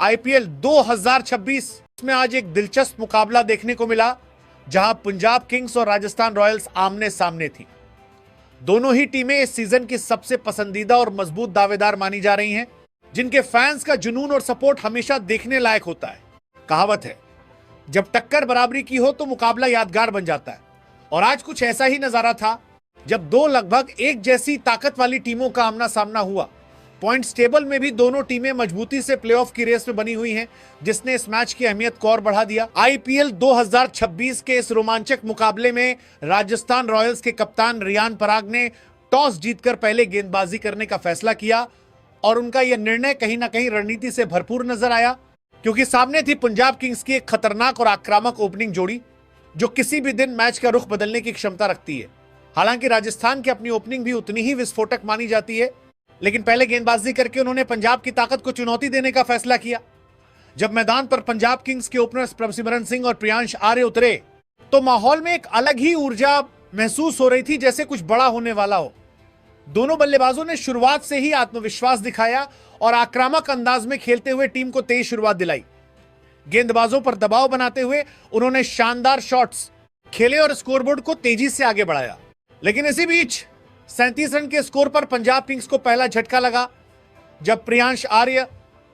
IPL 2026 में आज एक दिलचस्प मुकाबला देखने को मिला, जहां पंजाब किंग्स और राजस्थान रॉयल्स आमने सामने थी। दोनों ही टीमें इस सीजन की सबसे पसंदीदा और मजबूत दावेदार मानी जा रही हैं, जिनके फैंस का जुनून और सपोर्ट हमेशा देखने लायक होता है। कहावत है, जब टक्कर बराबरी की हो तो मुकाबला यादगार बन जाता है, और आज कुछ ऐसा ही नजारा था जब दो लगभग एक जैसी ताकत वाली टीमों का आमना सामना हुआ। पॉइंट्स टेबल में भी दोनों टीमें मजबूती से प्लेऑफ की रेस में बनी हुई हैं, जिसने इस मैच की अहमियत को और बढ़ा दिया। आईपीएल 2026 के इस रोमांचक मुकाबले में राजस्थान रॉयल्स के कप्तान रियान पराग ने टॉस जीतकर पहले गेंदबाजी करने का फैसला किया, और उनका यह निर्णय कहीं ना कहीं रणनीति से भरपूर नजर आया, क्योंकि सामने थी पंजाब किंग्स की एक खतरनाक और आक्रामक ओपनिंग जोड़ी, जो किसी भी दिन मैच का रुख बदलने की क्षमता रखती है। हालांकि राजस्थान की अपनी ओपनिंग भी उतनी ही विस्फोटक मानी जाती है, लेकिन पहले गेंदबाजी करके उन्होंने पंजाब की ताकत को चुनौती देने का फैसला किया। जब मैदान पर पंजाब किंग्स के ओपनर्स प्रभसिमरन सिंह और प्रियांश आर्य उतरे, तो माहौल में एक अलग ही ऊर्जा महसूस हो रही थी, जैसे कुछ बड़ा होने वाला हो। दोनों बल्लेबाजों ने शुरुआत से ही आत्मविश्वास दिखाया और आक्रामक अंदाज में खेलते हुए टीम को तेज शुरुआत दिलाई। गेंदबाजों पर दबाव बनाते हुए उन्होंने शानदार शॉट्स खेले और स्कोरबोर्ड को तेजी से आगे बढ़ाया। लेकिन इसी बीच 37 रन के स्कोर पर पंजाब किंग्स को पहला झटका लगा, जब प्रियांश आर्य,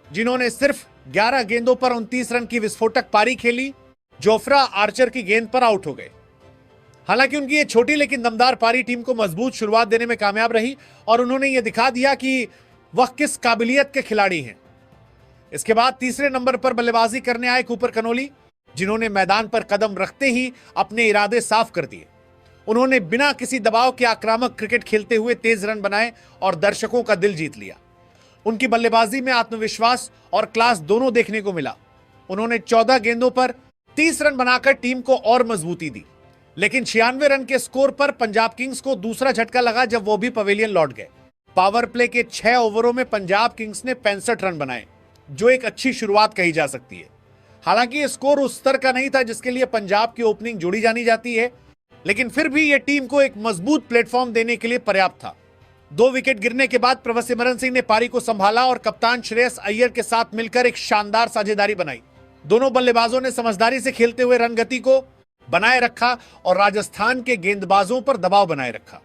जिन्होंने सिर्फ 11 गेंदों पर 29 रन की विस्फोटक पारी खेली, जोफ्रा आर्चर की गेंद पर आउट हो गए। हालांकि उनकी यह छोटी लेकिन दमदार पारी टीम को मजबूत शुरुआत देने में कामयाब रही, और उन्होंने यह दिखा दिया कि वह किस काबिलियत के खिलाड़ी हैं। इसके बाद तीसरे नंबर पर बल्लेबाजी करने आए कूपर कनोली, जिन्होंने मैदान पर कदम रखते ही अपने इरादे साफ कर दिए। उन्होंने बिना किसी दबाव के आक्रामक क्रिकेट खेलते हुए तेज रन बनाए और दर्शकों का दिल जीत लिया। उनकी बल्लेबाजी में आत्मविश्वास और क्लास दोनों देखने को मिला। उन्होंने 14 गेंदों पर 30 रन बनाकर टीम को और मजबूती दी। लेकिन 96 रन के स्कोर पर पंजाब किंग्स को दूसरा झटका लगा, जब वो भी पवेलियन लौट गए। पावर प्ले के 6 ओवरों में पंजाब किंग्स ने 65 रन बनाए, जो एक अच्छी शुरुआत कही जा सकती है। हालांकि ये स्कोर उस स्तर का नहीं था जिसके लिए पंजाब की ओपनिंग जोड़ी जानी जाती है, लेकिन फिर भी यह टीम को एक मजबूत प्लेटफॉर्म देने के लिए पर्याप्त था। 2 विकेट गिरने के बाद प्रभसिमरन सिंह ने पारी को संभाला और कप्तान श्रेयस अय्यर के साथ मिलकर एक शानदार साझेदारी बनाई। दोनों बल्लेबाजों ने समझदारी से खेलते हुए रन गति को बनाए रखा और राजस्थान के गेंदबाजों पर दबाव बनाए रखा।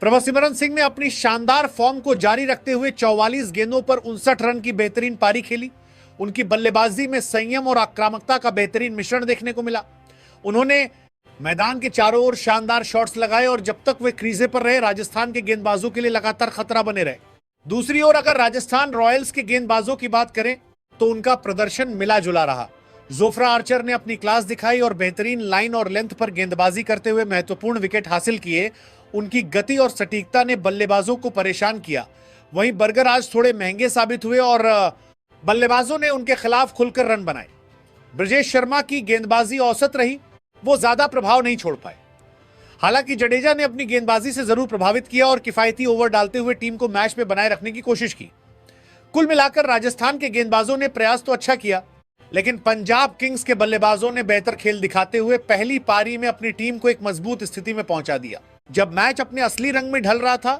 प्रभसिमरन सिंह ने अपनी शानदार फॉर्म को जारी रखते हुए 44 गेंदों पर 59 रन की बेहतरीन पारी खेली। उनकी बल्लेबाजी में संयम और आक्रामकता का बेहतरीन मिश्रण देखने को मिला। उन्होंने मैदान के चारों ओर शानदार शॉट्स लगाए, और जब तक वे क्रीजे पर रहे, राजस्थान के गेंदबाजों के लिए लगातार खतरा बने रहे। दूसरी ओर अगर राजस्थान रॉयल्स के गेंदबाजों की बात करें तो उनका प्रदर्शन मिला जुला रहा। जोफ्रा आर्चर ने अपनी क्लास दिखाई और बेहतरीन लाइन और लेंथ पर गेंदबाजी करते हुए महत्वपूर्ण विकेट हासिल किए। उनकी गति और सटीकता ने बल्लेबाजों को परेशान किया। वहीं बर्गर आज थोड़े महंगे साबित हुए और बल्लेबाजों ने उनके खिलाफ खुलकर रन बनाए। ब्रजेश शर्मा की गेंदबाजी औसत रही, वो ज्यादा प्रभाव नहीं छोड़ पाए। हालांकि जडेजा ने अपनी गेंदबाजी से जरूर प्रभावित किया और किफायती ओवर डालते हुए टीम को मैच में बनाए रखने की कोशिश की। कुल मिलाकर राजस्थान के गेंदबाजों ने प्रयास तो अच्छा किया, लेकिन पंजाब किंग्स के बल्लेबाजों ने बेहतर खेल दिखाते हुए पहली पारी में अपनी टीम को एक मजबूत स्थिति में पहुंचा दिया। जब मैच अपने असली रंग में ढल रहा था,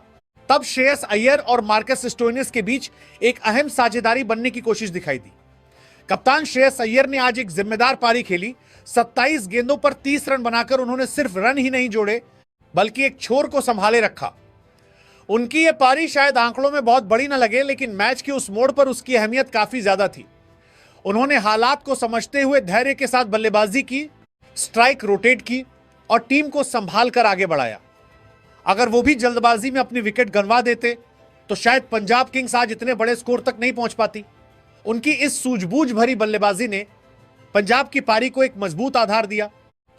तब श्रेयस अय्यर और मार्कस स्टोइनिस के बीच एक अहम साझेदारी बनने की कोशिश दिखाई दी। कप्तान श्रेयस अय्यर ने आज एक जिम्मेदार पारी खेली। 27 गेंदों पर 30 रन बनाकर उन्होंने सिर्फ रन ही नहीं जोड़े, बल्कि एक छोर को संभाले रखा। उनकी यह पारी शायद आंकड़ों में बहुत बड़ी न लगे, लेकिन मैच के उस मोड़ पर उसकी अहमियत काफी ज्यादा थी। उन्होंने हालात को समझते हुए धैर्य के साथ बल्लेबाजी की, स्ट्राइक रोटेट की और टीम को संभाल कर आगे बढ़ाया। अगर वो भी जल्दबाजी में अपनी विकेट गंवा देते तो शायद पंजाब किंग्स आज इतने बड़े स्कोर तक नहीं पहुंच पाती। उनकी इस सूझबूझ भरी बल्लेबाजी ने पंजाब की पारी को एक मजबूत आधार दिया,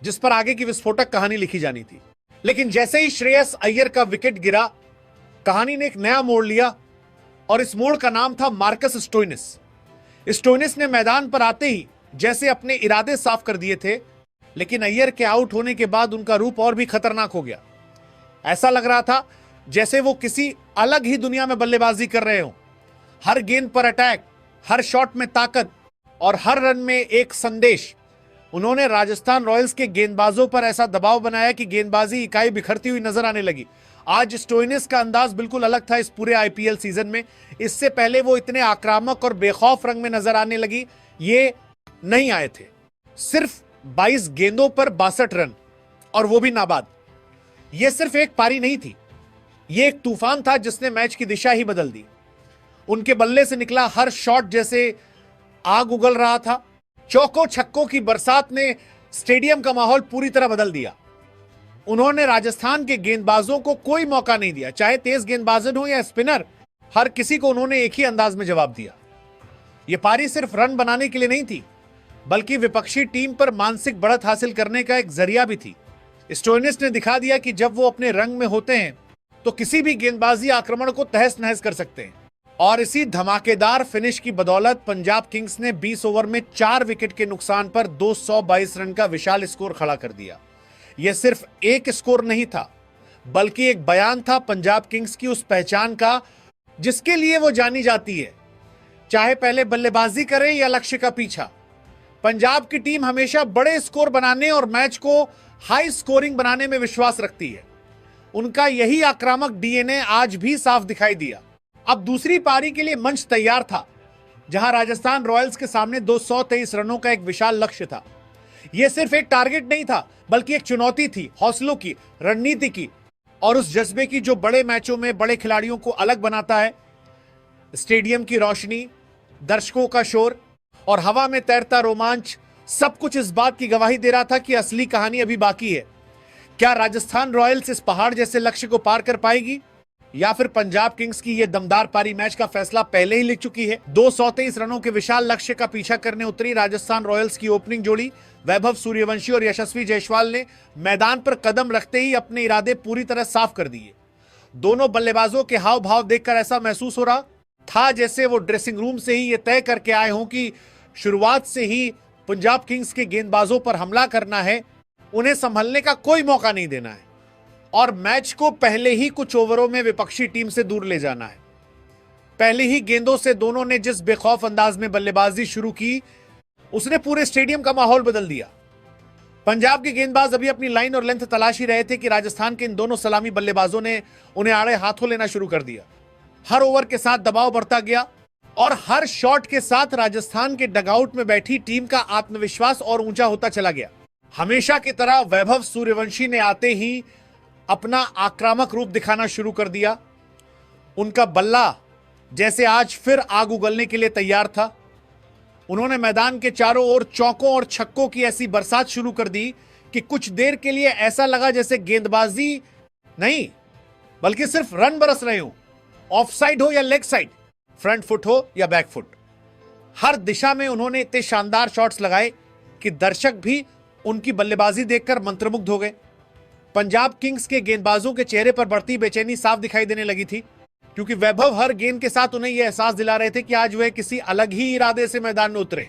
जिस पर आगे की विस्फोटक कहानी लिखी जानी थी। लेकिन जैसे ही श्रेयस अय्यर का विकेट गिरा, कहानी ने एक नया मोड़ लिया, और इस मोड़ का नाम था मार्कस स्टोइनिस। स्टोइनिस ने मैदान पर आते ही जैसे अपने इरादे साफ कर दिए थे, लेकिन अय्यर के आउट होने के बाद उनका रूप और भी खतरनाक हो गया। ऐसा लग रहा था जैसे वो किसी अलग ही दुनिया में बल्लेबाजी कर रहे हों। हर गेंद पर अटैक, हर शॉट में ताकत और हर रन में एक संदेश। उन्होंने राजस्थान रॉयल्स के गेंदबाजों पर ऐसा दबाव बनाया कि गेंदबाजी इकाई बिखरती हुई नजर आने लगी। आज स्टोइनिस का अंदाज बिल्कुल अलग था इस पूरे आईपीएल सीजन में। इससे पहले वो इतने आक्रामक और बेखौफ रंग में नजर आने लगी, ये नहीं आए थे। सिर्फ 22 गेंदों पर 62 रन, और वो भी नाबाद। ये सिर्फ एक पारी नहीं थी, ये एक तूफान था जिसने मैच की दिशा ही बदल दी। उनके बल्ले से निकला हर शॉट जैसे आग उगल रहा था। चौकों छक्कों की बरसात ने स्टेडियम का माहौल पूरी तरह बदल दिया। उन्होंने राजस्थान के गेंदबाजों को कोई मौका नहीं दिया, चाहे तेज गेंदबाजन हो या स्पिनर, हर किसी को उन्होंने एक ही अंदाज में जवाब दिया। यह पारी सिर्फ रन बनाने के लिए नहीं थी, बल्कि विपक्षी टीम पर मानसिक बढ़त हासिल करने का एक जरिया भी थी। स्टोइनिस ने दिखा दिया कि जब वो अपने रंग में होते हैं तो किसी भी गेंदबाजी आक्रमण को तहस नहस कर सकते हैं। और इसी धमाकेदार फिनिश की बदौलत पंजाब किंग्स ने 20 ओवर में 4 विकेट के नुकसान पर 222 रन का विशाल स्कोर खड़ा कर दिया। यह सिर्फ एक स्कोर नहीं था, बल्कि एक बयान था पंजाब किंग्स की उस पहचान का जिसके लिए वो जानी जाती है। चाहे पहले बल्लेबाजी करे या लक्ष्य का पीछा, पंजाब की टीम हमेशा बड़े स्कोर बनाने और मैच को हाई स्कोरिंग बनाने में विश्वास रखती है। उनका यही आक्रामक डीएनए आज भी साफ दिखाई दिया। अब दूसरी पारी के लिए मंच तैयार था, जहां राजस्थान रॉयल्स के सामने 223 रनों का एक विशाल लक्ष्य था। यह सिर्फ एक टारगेट नहीं था, बल्कि एक चुनौती थी, हौसलों की, रणनीति की और उस जज्बे की जो बड़े मैचों में बड़े खिलाड़ियों को अलग बनाता है। स्टेडियम की रोशनी, दर्शकों का शोर और हवा में तैरता रोमांच, सब कुछ इस बात की गवाही दे रहा था कि असली कहानी अभी बाकी है। क्या राजस्थान रॉयल्स इस पहाड़ जैसे लक्ष्य को पार कर पाएगी, या फिर पंजाब किंग्स की यह दमदार पारी मैच का फैसला पहले ही लिख चुकी है। 223 रनों के विशाल लक्ष्य का पीछा करने उतरी राजस्थान रॉयल्स की ओपनिंग जोड़ी वैभव सूर्यवंशी और यशस्वी जायसवाल ने मैदान पर कदम रखते ही अपने इरादे पूरी तरह साफ कर दिए। दोनों बल्लेबाजों के हाव भाव देखकर ऐसा महसूस हो रहा था जैसे वो ड्रेसिंग रूम से ही ये तय करके आए हों कि शुरुआत से ही पंजाब किंग्स के गेंदबाजों पर हमला करना है, उन्हें संभलने का कोई मौका नहीं देना है और मैच को पहले ही कुछ ओवरों में विपक्षी टीम से दूर ले जाना है। पहले ही गेंदों से दोनों ने जिस बेखौफ अंदाज में बल्लेबाजी शुरू की, उसने पूरे स्टेडियम का माहौल बदल दिया। पंजाब के गेंदबाज अभी अपनी लाइन और लेंथ तलाश ही रहे थे कि राजस्थान के इन दोनों सलामी बल्लेबाजों ने उन्हें आड़े हाथों लेना शुरू कर दिया। हर ओवर के साथ दबाव बढ़ता गया और हर शॉट के साथ राजस्थान के डगआउट में बैठी टीम का आत्मविश्वास और ऊंचा होता चला गया। हमेशा की तरह वैभव सूर्यवंशी ने आते ही अपना आक्रामक रूप दिखाना शुरू कर दिया। उनका बल्ला जैसे आज फिर आग उगलने के लिए तैयार था। उन्होंने मैदान के चारों ओर चौकों और छक्कों की ऐसी बरसात शुरू कर दी कि कुछ देर के लिए ऐसा लगा जैसे गेंदबाजी नहीं, बल्कि सिर्फ रन बरस रहे हो, ऑफ साइड हो या लेग साइड, फ्रंट फुट हो या बैक फुट। हर दिशा में उन्होंने इतने शानदार शॉट्स लगाए कि दर्शक भी उनकी बल्लेबाजी देखकर मंत्रमुग्ध हो गए। पंजाब किंग्स के गेंदबाजों के चेहरे पर बढ़ती बेचैनी साफ दिखाई देने लगी थी, क्योंकि वैभव हर गेंद के साथ उन्हें यह एहसास दिला रहे थे कि आज वह किसी अलग ही इरादे से मैदान में उतरे।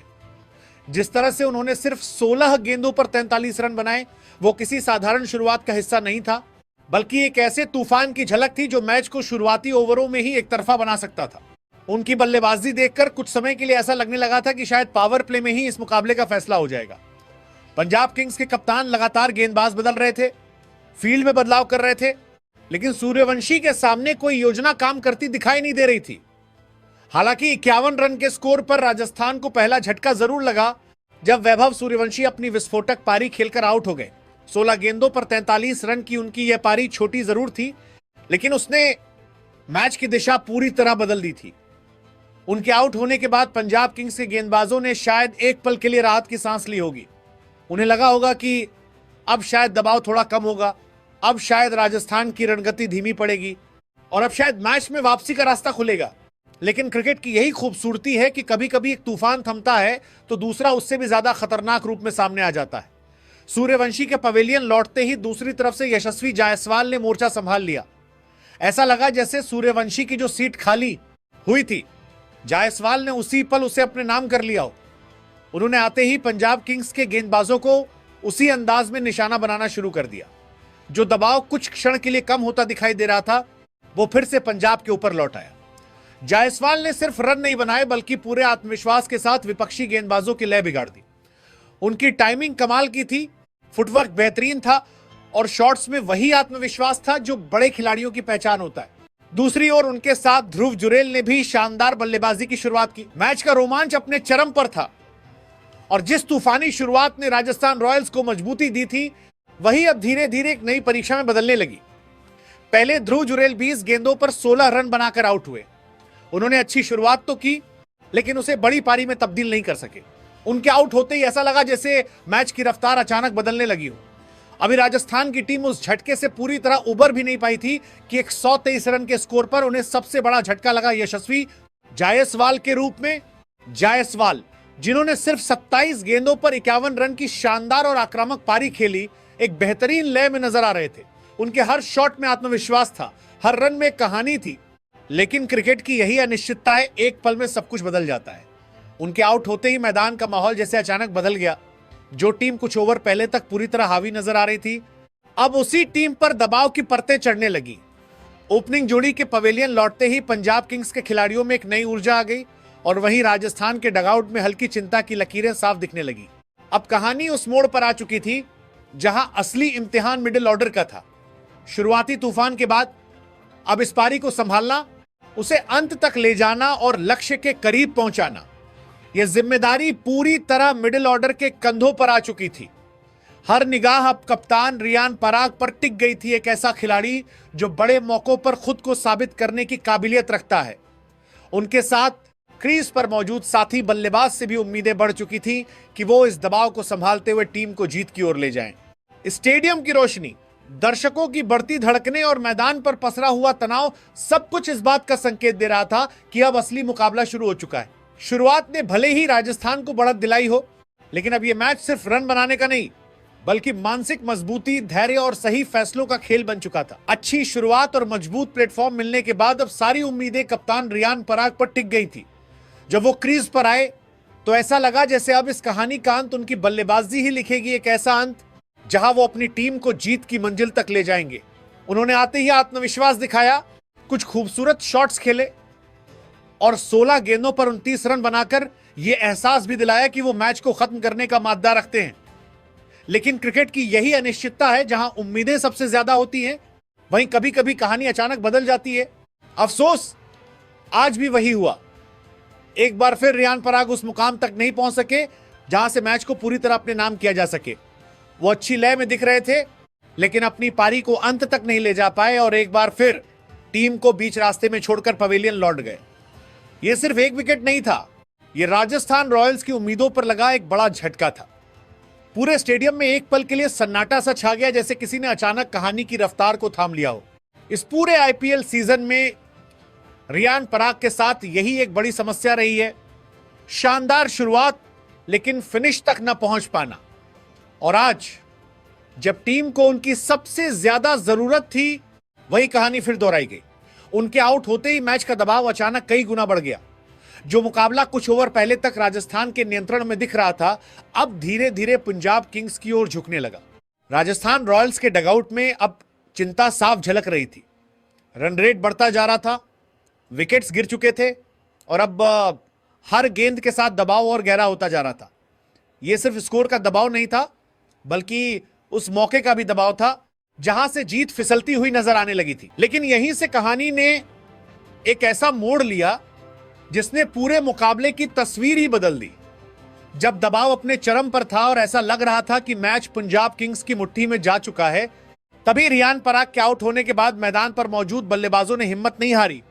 जिस तरह से उन्होंने सिर्फ 16 गेंदों पर 43 रन बनाए, वो किसी साधारण शुरुआत का हिस्सा नहीं था, बल्कि एक ऐसे तूफान की झलक थी जो मैच को शुरुआती ओवरों में ही एक तरफा बना सकता था। उनकी बल्लेबाजी देखकर कुछ समय के लिए ऐसा लगने लगा था कि शायद पावर प्ले में ही इस मुकाबले का फैसला हो जाएगा। पंजाब किंग्स के कप्तान लगातार गेंदबाज बदल रहे थे, फील्ड में बदलाव कर रहे थे, लेकिन सूर्यवंशी के सामने कोई योजना काम करती दिखाई नहीं दे रही थी। हालांकि 51 रन के स्कोर पर राजस्थान को पहला झटका जरूर लगा जब वैभव सूर्यवंशी अपनी विस्फोटक पारी खेलकर आउट हो गए। 16 गेंदों पर 43 रन की उनकी यह पारी छोटी जरूर थी, लेकिन उसने मैच की दिशा पूरी तरह बदल दी थी। उनके आउट होने के बाद पंजाब किंग्स के गेंदबाजों ने शायद एक पल के लिए राहत की सांस ली होगी। उन्हें लगा होगा कि अब शायद दबाव थोड़ा कम होगा, अब शायद राजस्थान की रणगति धीमी पड़ेगी और अब शायद मैच में वापसी का रास्ता खुलेगा। लेकिन क्रिकेट की यही खूबसूरती है कि कभी कभी एक तूफान थमता है तो दूसरा उससे भी ज्यादा खतरनाक रूप में सामने आ जाता है। सूर्यवंशी के पवेलियन लौटते ही दूसरी तरफ से यशस्वी जायसवाल ने मोर्चा संभाल लिया। ऐसा लगा जैसे सूर्यवंशी की जो सीट खाली हुई थी, जायसवाल ने उसी पल उसे अपने नाम कर लिया हो। उन्होंने आते ही पंजाब किंग्स के गेंदबाजों को उसी अंदाज में निशाना बनाना शुरू कर दिया। जो दबाव कुछ क्षण के लिए कम होता दिखाई दे रहा था, वो फिर से पंजाब के ऊपर लौट आया। जायसवाल ने सिर्फ रन नहीं बनाए, बल्कि पूरे आत्मविश्वास के साथ विपक्षी गेंदबाजों की लय बिगाड़ दी। उनकी टाइमिंग कमाल की थी, फुटवर्क बेहतरीन था और शॉट्स में वही आत्मविश्वास था जो बड़े खिलाड़ियों की पहचान होता है। दूसरी ओर उनके साथ ध्रुव जुरेल ने भी शानदार बल्लेबाजी की शुरुआत की। मैच का रोमांच अपने चरम पर था और जिस तूफानी शुरुआत ने राजस्थान रॉयल्स को मजबूती दी थी, वही अब धीरे धीरे एक नई परीक्षा में बदलने लगी। पहले ध्रुव जुरेल 20 गेंदों पर 16 रन बनाकर आउट हुए। उन्होंने अच्छी शुरुआत तो की, लेकिन उसे बड़ी पारी में तब्दील नहीं कर सके। उनके आउट होते ही ऐसा लगा जैसे मैच की रफ्तार अचानक बदलने लगी हो। अभी राजस्थान की टीम उस झटके से पूरी तरह उबर भी नहीं पाई थी कि 123 रन के स्कोर पर उन्हें सबसे बड़ा झटका लगा यशस्वी जायसवाल के रूप में। जायसवाल, जिन्होंने सिर्फ 27 गेंदों पर 51 रन की शानदार और आक्रामक पारी खेली, एक बेहतरीन लय में नजर आ रहे थे। उनके हर शॉट में आत्मविश्वास था, हर रन में कहानी थी। लेकिन क्रिकेट की यही अनिश्चितता है, एक पल में सब कुछ बदल जाता है। उनके आउट होते ही मैदान का माहौल जैसे अचानक बदल गया। जो टीम कुछ ओवर पहले तक पूरी तरह हावी नजर आ रही थी, अब उसी टीम पर दबाव की परतें चढ़ने लगी। ओपनिंग जोड़ी के पवेलियन लौटते ही पंजाब किंग्स के खिलाड़ियों में एक नई ऊर्जा आ गई और वहीं राजस्थान के डगआउट में हल्की चिंता की लकीरें साफ दिखने लगी। अब कहानी उस मोड़ पर आ चुकी थी जहां असली इम्तिहान मिडिल ऑर्डर का था। शुरुआती तूफान के बाद अब इस पारी को संभालना, उसे अंत तक ले जाना और लक्ष्य के करीब पहुंचाना, यह जिम्मेदारी पूरी तरह मिडिल ऑर्डर के कंधों पर आ चुकी थी। हर निगाह अब कप्तान रियान पराग पर टिक गई थी, एक ऐसा खिलाड़ी जो बड़े मौकों पर खुद को साबित करने की काबिलियत रखता है। उनके साथ क्रीज पर मौजूद साथी बल्लेबाज से भी उम्मीदें बढ़ चुकी थी कि वो इस दबाव को संभालते हुए टीम को जीत की ओर ले जाएं। स्टेडियम की रोशनी, दर्शकों की बढ़ती धड़कनें और मैदान पर पसरा हुआ तनाव, सब कुछ इस बात का संकेत दे रहा था कि अब असली मुकाबला शुरू हो चुका है। शुरुआत ने भले ही राजस्थान को बढ़त दिलाई हो, लेकिन अब यह मैच सिर्फ रन बनाने का नहीं, बल्कि मानसिक मजबूती, धैर्य और सही फैसलों का खेल बन चुका था। अच्छी शुरुआत और मजबूत प्लेटफॉर्म मिलने के बाद अब सारी उम्मीदें कप्तान रियान पराग पर टिक गई थी। जब वो क्रीज पर आए तो ऐसा लगा जैसे अब इस कहानी का अंत उनकी बल्लेबाजी ही लिखेगी, एक ऐसा अंत जहां वो अपनी टीम को जीत की मंजिल तक ले जाएंगे। उन्होंने आते ही आत्मविश्वास दिखाया, कुछ खूबसूरत शॉट्स खेले और 16 गेंदों पर 29 रन बनाकर यह एहसास भी दिलाया कि वो मैच को खत्म करने का माद्दा रखते हैं। लेकिन क्रिकेट की यही अनिश्चितता है, जहां उम्मीदें सबसे ज्यादा होती हैं, वहीं कभी कभी कहानी अचानक बदल जाती है। अफसोस आज भी वही हुआ। एक बार फिर रियान पराग उस मुकाम तक नहीं पहुंच सके जहां से मैच को पूरी तरह अपने नाम किया जा सके। वो अच्छी लय में दिख रहे थे, लेकिन अपनी पारी को अंत तक नहीं ले जा पाए और एक बार फिर टीम को बीच रास्ते में छोड़कर पवेलियन लौट गए। यह सिर्फ एक विकेट नहीं था, यह राजस्थान रॉयल्स की उम्मीदों पर लगा एक बड़ा झटका था। पूरे स्टेडियम में एक पल के लिए सन्नाटा सा छा गया, जैसे किसी ने अचानक कहानी की रफ्तार को थाम लिया हो। इस पूरे आईपीएल सीजन में रियान पराग के साथ यही एक बड़ी समस्या रही है। शानदार शुरुआत, लेकिन फिनिश तक न पहुंच पाना। और आज जब टीम को उनकी सबसे ज्यादा जरूरत थी, वही कहानी फिर दोहराई गई। उनके आउट होते ही मैच का दबाव अचानक कई गुना बढ़ गया। जो मुकाबला कुछ ओवर पहले तक राजस्थान के नियंत्रण में दिख रहा था, अब धीरे धीरे पंजाब किंग्स की ओर झुकने लगा। राजस्थान रॉयल्स के डगआउट में अब चिंता साफ झलक रही थी। रन रेट बढ़ता जा रहा था, विकेट्स गिर चुके थे और अब हर गेंद के साथ दबाव और गहरा होता जा रहा था। यह सिर्फ स्कोर का दबाव नहीं था, बल्कि उस मौके का भी दबाव था जहां से जीत फिसलती हुई नजर आने लगी थी। लेकिन यहीं से कहानी ने एक ऐसा मोड़ लिया जिसने पूरे मुकाबले की तस्वीर ही बदल दी। जब दबाव अपने चरम पर था और ऐसा लग रहा था कि मैच पंजाब किंग्स की मुट्ठी में जा चुका है, तभी रियान पराग के आउट होने के बाद मैदान पर मौजूद बल्लेबाजों ने हिम्मत नहीं हारी।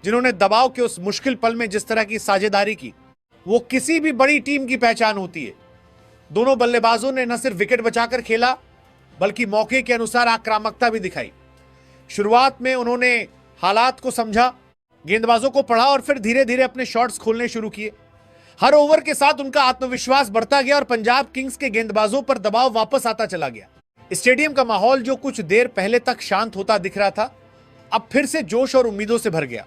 जिन्होंने दबाव के उस मुश्किल पल में जिस तरह की साझेदारी की, वो किसी भी बड़ी टीम की पहचान होती है। दोनों बल्लेबाजों ने न सिर्फ विकेट बचाकर खेला, बल्कि मौके के अनुसार आक्रामकता भी दिखाई। शुरुआत में उन्होंने हालात को समझा, गेंदबाजों को पढ़ा और फिर धीरे धीरे अपने शॉट्स खोलने शुरू किए। हर ओवर के साथ उनका आत्मविश्वास बढ़ता गया और पंजाब किंग्स के गेंदबाजों पर दबाव वापस आता चला गया। स्टेडियम का माहौल जो कुछ देर पहले तक शांत होता दिख रहा था, अब फिर से जोश और उम्मीदों से भर गया।